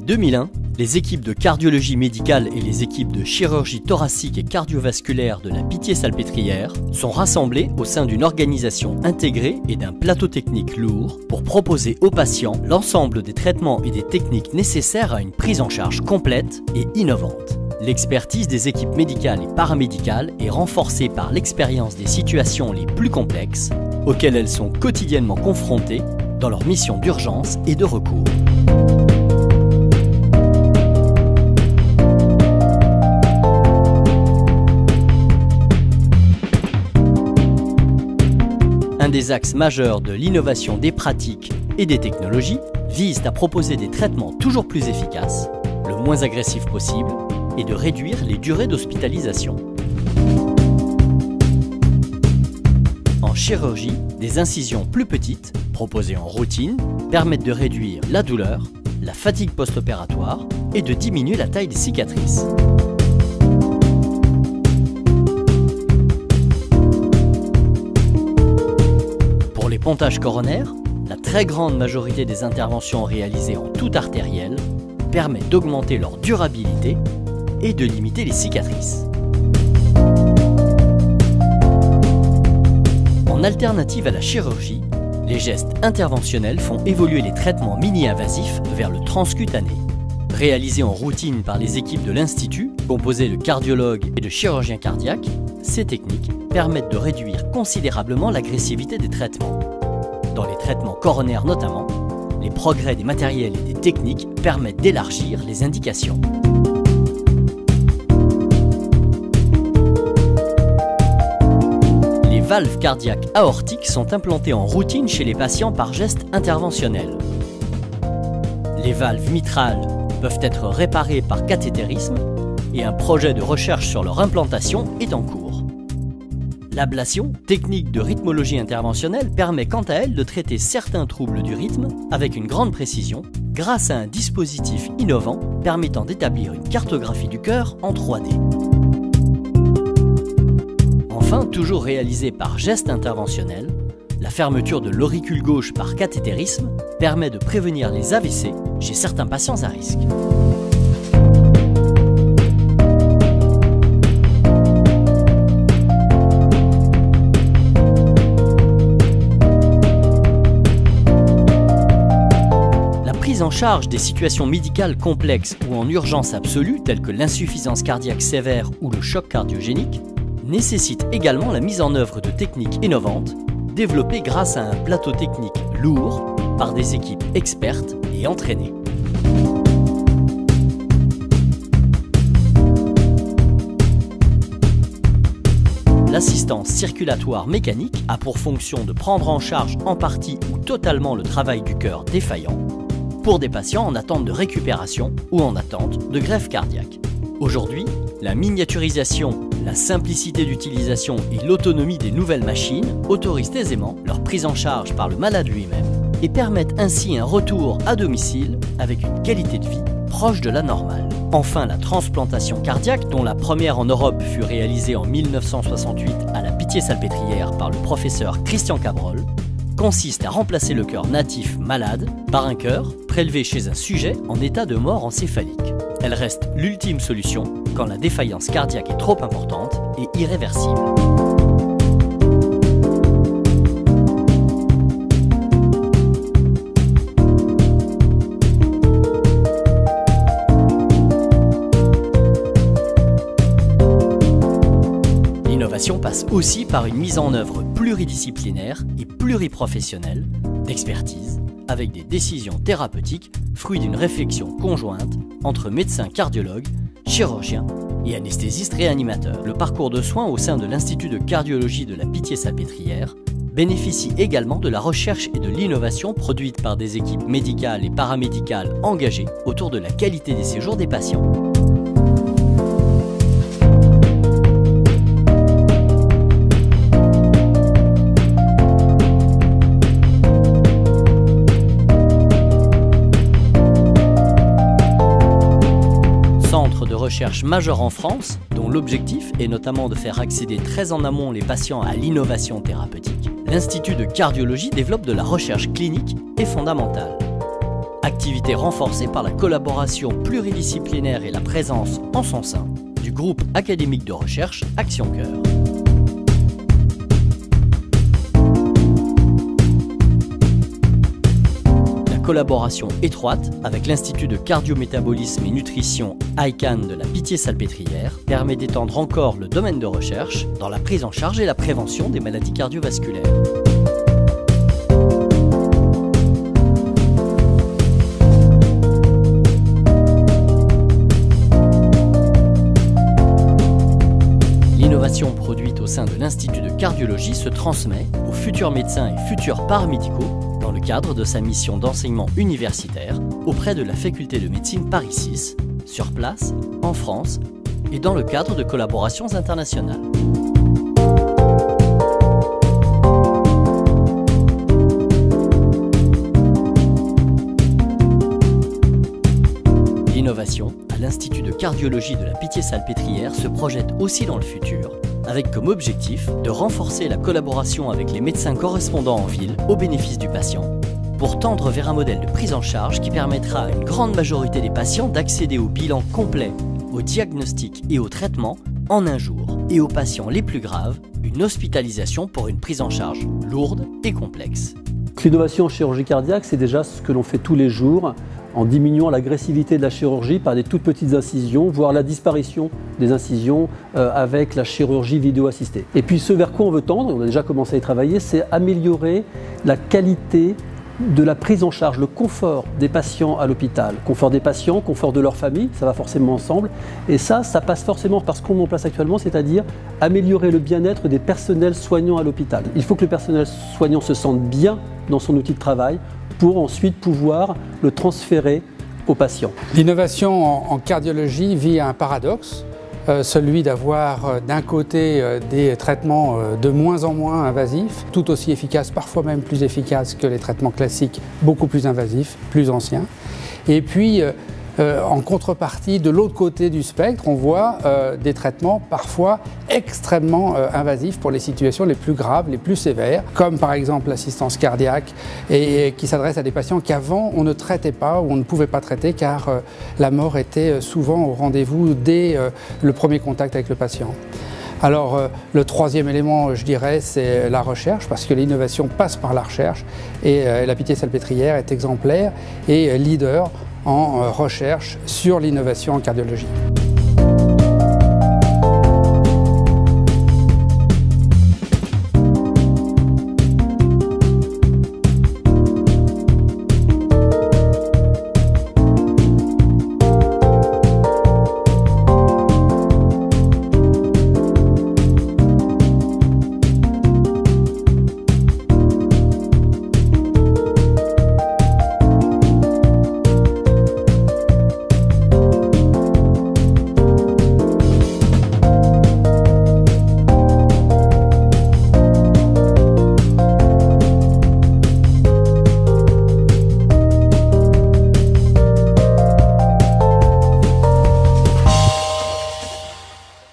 2001, les équipes de cardiologie médicale et les équipes de chirurgie thoracique et cardiovasculaire de la Pitié-Salpêtrière sont rassemblées au sein d'une organisation intégrée et d'un plateau technique lourd pour proposer aux patients l'ensemble des traitements et des techniques nécessaires à une prise en charge complète et innovante. L'expertise des équipes médicales et paramédicales est renforcée par l'expérience des situations les plus complexes auxquelles elles sont quotidiennement confrontées dans leur mission d'urgence et de recours. Un des axes majeurs de l'innovation des pratiques et des technologies vise à proposer des traitements toujours plus efficaces, le moins agressifs possible, et de réduire les durées d'hospitalisation. En chirurgie, des incisions plus petites, proposées en routine, permettent de réduire la douleur, la fatigue post-opératoire et de diminuer la taille des cicatrices. Pour les pontages coronaires, la très grande majorité des interventions réalisées en toute artérielle permettent d'augmenter leur durabilité et de limiter les cicatrices. En alternative à la chirurgie, les gestes interventionnels font évoluer les traitements mini-invasifs vers le transcutané. Réalisés en routine par les équipes de l'Institut, composées de cardiologues et de chirurgiens cardiaques, ces techniques permettent de réduire considérablement l'agressivité des traitements. Dans les traitements coronaires notamment, les progrès des matériels et des techniques permettent d'élargir les indications. Les valves cardiaques aortiques sont implantées en routine chez les patients par geste interventionnel. Les valves mitrales peuvent être réparées par cathétérisme et un projet de recherche sur leur implantation est en cours. L'ablation, technique de rythmologie interventionnelle, permet quant à elle de traiter certains troubles du rythme avec une grande précision grâce à un dispositif innovant permettant d'établir une cartographie du cœur en 3D. Enfin, toujours réalisée par geste interventionnel, la fermeture de l'auricule gauche par cathétérisme permet de prévenir les AVC chez certains patients à risque. La prise en charge des situations médicales complexes ou en urgence absolue, telles que l'insuffisance cardiaque sévère ou le choc cardiogénique, nécessite également la mise en œuvre de techniques innovantes, développées grâce à un plateau technique lourd par des équipes expertes et entraînées. L'assistance circulatoire mécanique a pour fonction de prendre en charge en partie ou totalement le travail du cœur défaillant pour des patients en attente de récupération ou en attente de greffe cardiaque. Aujourd'hui, la miniaturisation, la simplicité d'utilisation et l'autonomie des nouvelles machines autorisent aisément leur prise en charge par le malade lui-même et permettent ainsi un retour à domicile avec une qualité de vie proche de la normale. Enfin, la transplantation cardiaque, dont la première en Europe fut réalisée en 1968 à la Pitié-Salpêtrière par le professeur Christian Cabrol, consiste à remplacer le cœur natif malade par un cœur prélevé chez un sujet en état de mort encéphalique. Elle reste l'ultime solution quand la défaillance cardiaque est trop importante et irréversible. L'innovation passe aussi par une mise en œuvre pluridisciplinaire et pluriprofessionnelle d'expertise, avec des décisions thérapeutiques fruits d'une réflexion conjointe entre médecins cardiologues, chirurgiens et anesthésistes réanimateurs. Le parcours de soins au sein de l'Institut de cardiologie de la Pitié-Salpêtrière bénéficie également de la recherche et de l'innovation produite par des équipes médicales et paramédicales engagées autour de la qualité des séjours des patients. Recherche majeure en France, dont l'objectif est notamment de faire accéder très en amont les patients à l'innovation thérapeutique, l'Institut de cardiologie développe de la recherche clinique et fondamentale. Activité renforcée par la collaboration pluridisciplinaire et la présence en son sein du groupe académique de recherche Action Cœur. Collaboration étroite avec l'Institut de cardiométabolisme et nutrition ICAN de la Pitié-Salpêtrière permet d'étendre encore le domaine de recherche dans la prise en charge et la prévention des maladies cardiovasculaires. L'innovation produite au sein de l'Institut de cardiologie se transmet aux futurs médecins et futurs paramédicaux dans le cadre de sa mission d'enseignement universitaire auprès de la faculté de médecine Paris 6, sur place, en France et dans le cadre de collaborations internationales. L'innovation à l'Institut de cardiologie de la Pitié-Salpêtrière se projette aussi dans le futur, avec comme objectif de renforcer la collaboration avec les médecins correspondants en ville au bénéfice du patient, pour tendre vers un modèle de prise en charge qui permettra à une grande majorité des patients d'accéder au bilan complet, au diagnostic et au traitement en un jour, et aux patients les plus graves, une hospitalisation pour une prise en charge lourde et complexe. L'innovation en chirurgie cardiaque, c'est déjà ce que l'on fait tous les jours, en diminuant l'agressivité de la chirurgie par des toutes petites incisions, voire la disparition des incisions avec la chirurgie vidéo assistée. Et puis ce vers quoi on veut tendre, on a déjà commencé à y travailler, c'est améliorer la qualité de la prise en charge, le confort des patients à l'hôpital. Confort des patients, confort de leur famille, ça va forcément ensemble. Et ça passe forcément par ce qu'on met en place actuellement, c'est-à-dire améliorer le bien-être des personnels soignants à l'hôpital. Il faut que le personnel soignant se sente bien dans son outil de travail pour ensuite pouvoir le transférer aux patients. L'innovation en cardiologie vit un paradoxe, celui d'avoir d'un côté des traitements de moins en moins invasifs, tout aussi efficaces, parfois même plus efficaces que les traitements classiques, beaucoup plus invasifs, plus anciens. Et puis, en contrepartie, de l'autre côté du spectre, on voit des traitements parfois extrêmement invasifs pour les situations les plus graves, les plus sévères, comme par exemple l'assistance cardiaque, et qui s'adresse à des patients qu'avant on ne traitait pas ou on ne pouvait pas traiter car la mort était souvent au rendez-vous dès le premier contact avec le patient. Alors le troisième élément, je dirais, c'est la recherche, parce que l'innovation passe par la recherche, et la Pitié-Salpêtrière est exemplaire et leader en recherche sur l'innovation en cardiologie.